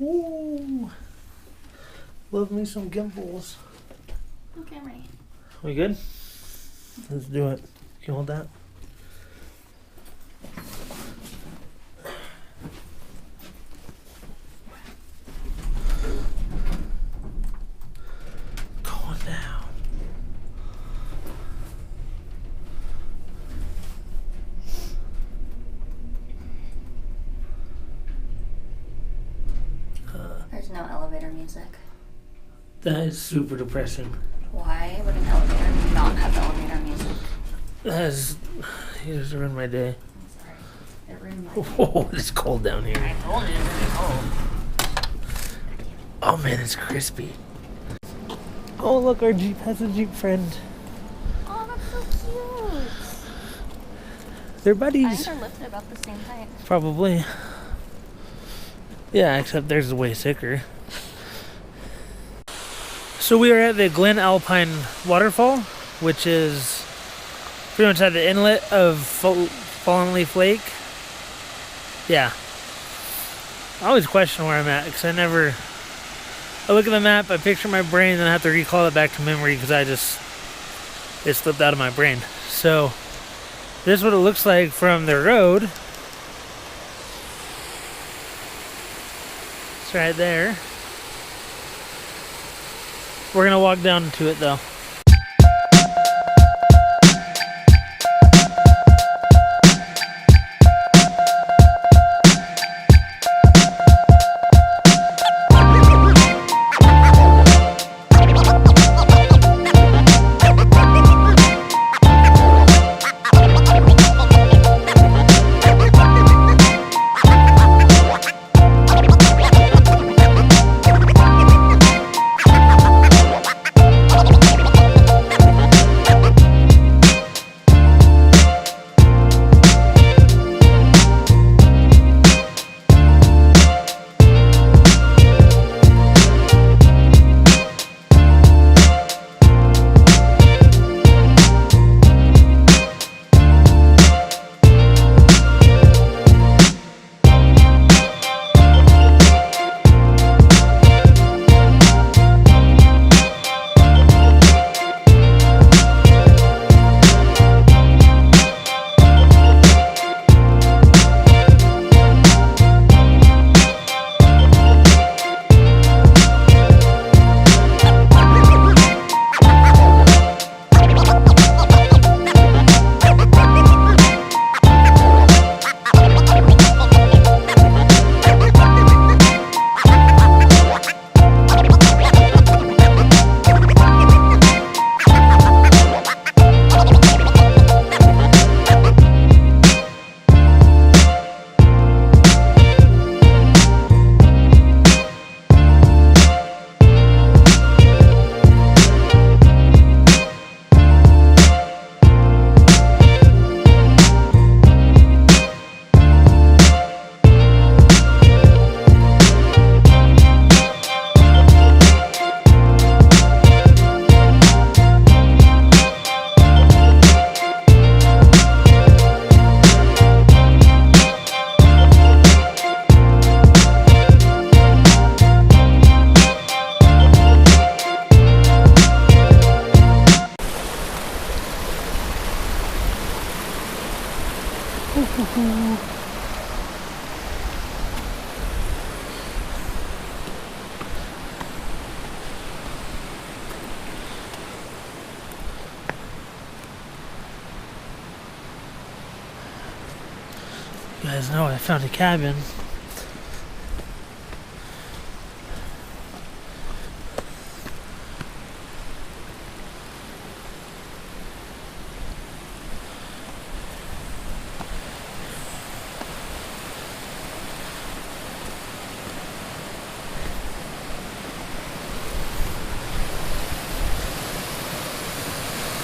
Ooh. Love me some gimbals. Okay, I'm ready. We good? Let's do it. Can you hold that? Going down. There's no elevator music. That is super depressing. Why would an elevator not have elevator music? That is... You just ruined my day. I'm sorry. It ruined my day. Oh, it's cold down here. I told you it was really cold. Oh man, it's crispy. Oh look, our Jeep has a Jeep friend. Oh, that's so cute. They're I buddies. think they're lifted about the same height. Probably. Yeah, except theirs is way sicker. So we are at the Glen Alpine waterfall, which is pretty much at the inlet of Fallen Leaf Lake. Yeah. I always question where I'm at because I look at the map, I picture my brain, and then I have to recall it back to memory because it slipped out of my brain. So this is what it looks like from the road. It's right there. We're gonna walk down to it though. You guys know I found a cabin.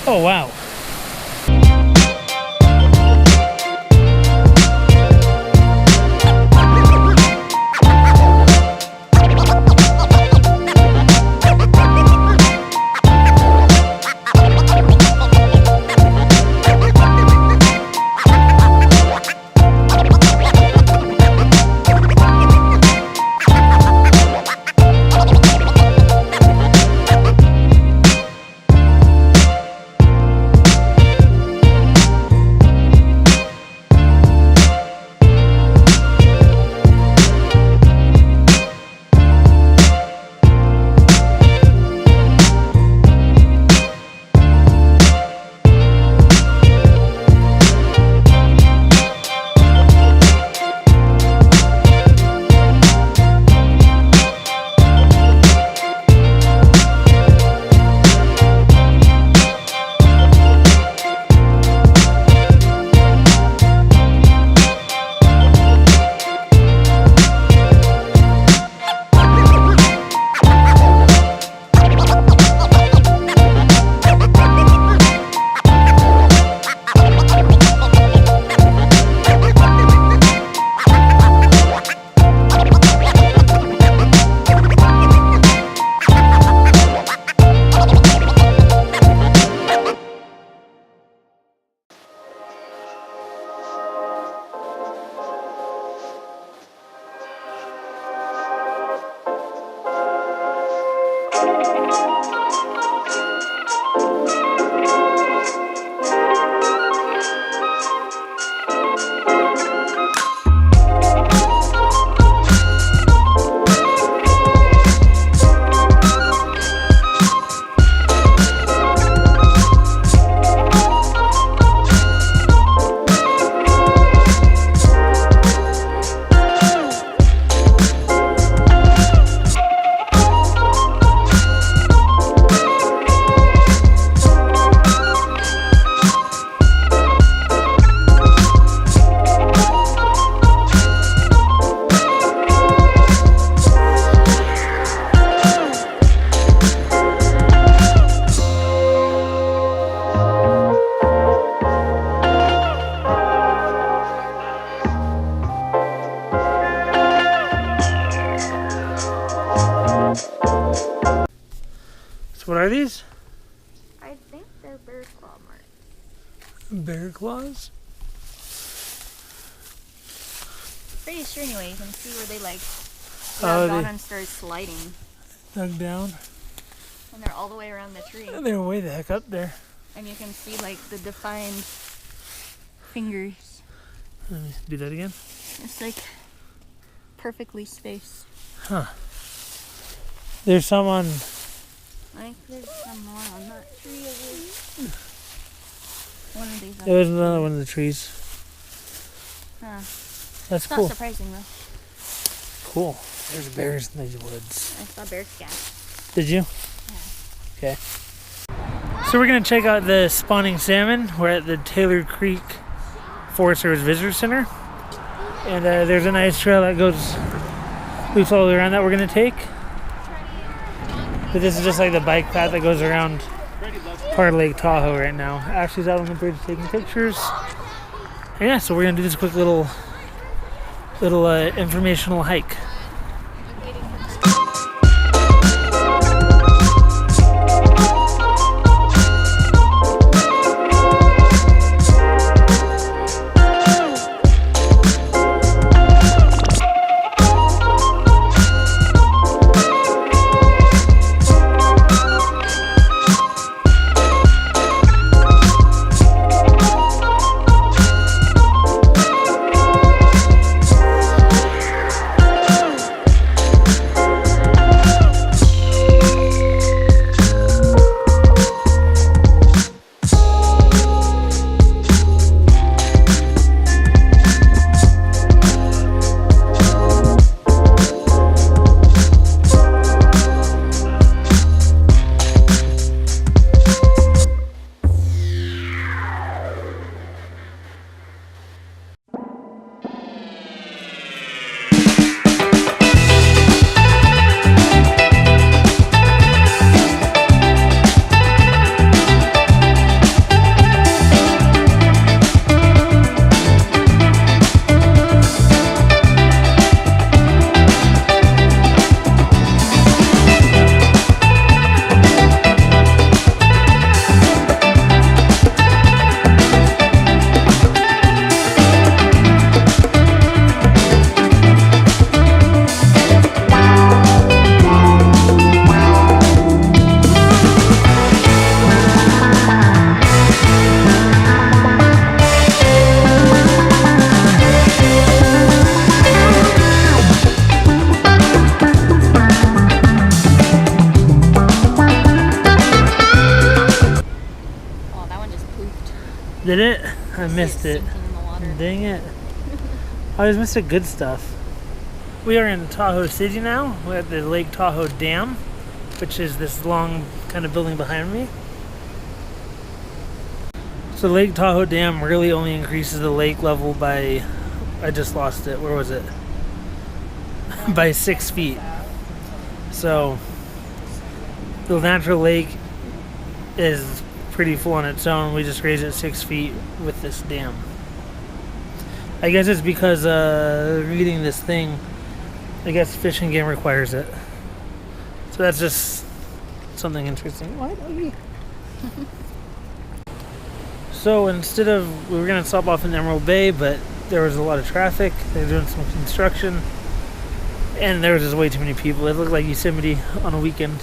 Oh wow. What are these? I think they're bear claw marks. Bear claws? Pretty sure anyway, you can see where they like Oh, grabbed on they and started sliding. dug down. And they're all the way around the tree. They're way the heck up there. And you can see like the defined fingers. Let me do that again. It's like perfectly spaced. Huh. There's some on. I think there's some more on that tree over here. One of these. There was another one of the trees. Huh. That's It's cool. not surprising though. Cool. There's bears in these woods. I saw bear scat. Did you? Okay. So we're gonna check out the spawning salmon. We're at the Taylor Creek Forest Service Visitor Center, and there's a nice trail that goes loops all the way around that we're gonna take. But this is just like the bike path that goes around part of Lake Tahoe right now. Ashley's out on the bridge taking pictures. And yeah, so we're gonna do this quick little informational hike. Did it? I missed it. Dang it. I just missed the good stuff. We are in Tahoe City now. We're at the Lake Tahoe Dam, which is this long kind of building behind me. So Lake Tahoe Dam really only increases the lake level by, I just lost it, where was it? By 6 feet. So the natural lake is pretty full on its own. We just raised it 6 feet with this dam. I guess it's because reading this thing, I guess Fish and Game requires it. So that's just something interesting. What? So instead of, we were going to stop off in Emerald Bay, but there was a lot of traffic. They're doing some construction, and there was just way too many people. It looked like Yosemite on a weekend.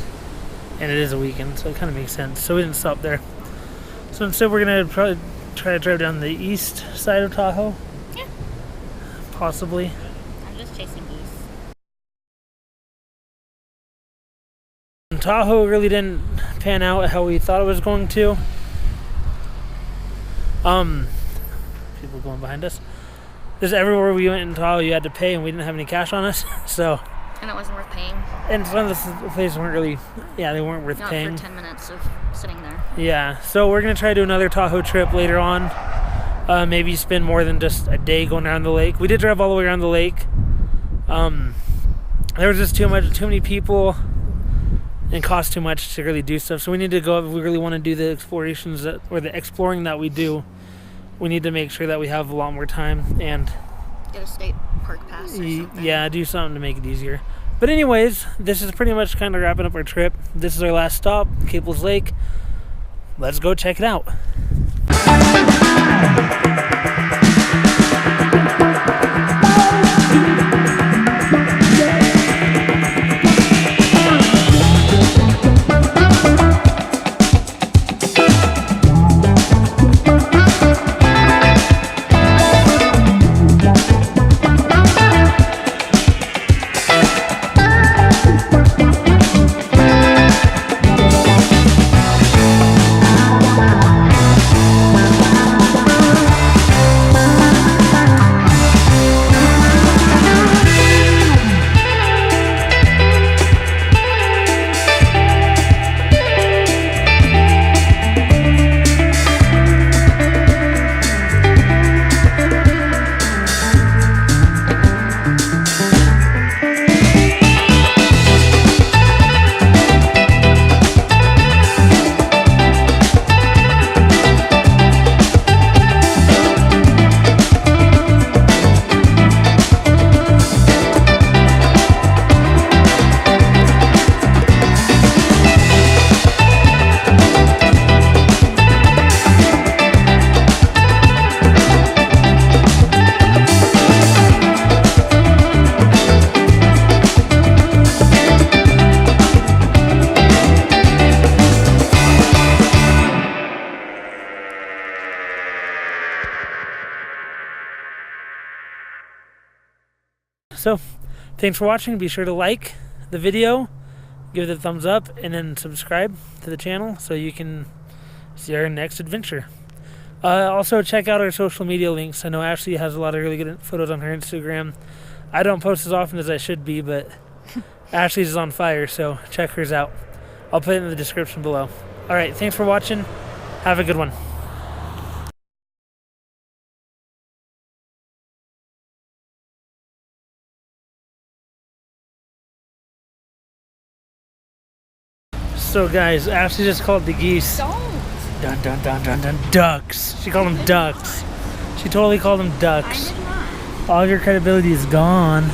and it is a weekend, so it kind of makes sense. So we didn't stop there. So instead, we're gonna probably try to drive down the east side of Tahoe. Yeah. Possibly. I'm just chasing geese. Tahoe really didn't pan out how we thought it was going to. People going behind us. Just everywhere we went in Tahoe, you had to pay, and we didn't have any cash on us, so. And it wasn't worth paying. And some of the places weren't really, they weren't worth paying. Not for 10 minutes of sitting there. Yeah, so we're gonna try to do another Tahoe trip later on. Maybe spend more than just a day going around the lake. We did drive all the way around the lake. There was just too many people, and cost too much to really do stuff. So we need to go, if we really want to do the explorations or the exploring that we do, we need to make sure that we have a lot more time and get a state park pass or something. Yeah, do something to make it easier. But anyways, this is pretty much kind of wrapping up our trip. This is our last stop, Caples Lake. Let's go check it out. So, thanks for watching. Be sure to like the video, give it a thumbs up, and then subscribe to the channel so you can see our next adventure. Also, check out our social media links. I know Ashley has a lot of really good photos on her Instagram. I don't post as often as I should be, but Ashley's is on fire, so check hers out. I'll put it in the description below. All right, thanks for watching. Have a good one. So guys, Ashley just called the geese. Don't. Dun dun dun dun dun. Ducks. She called them ducks. She totally called them ducks. I did not. All of your credibility is gone.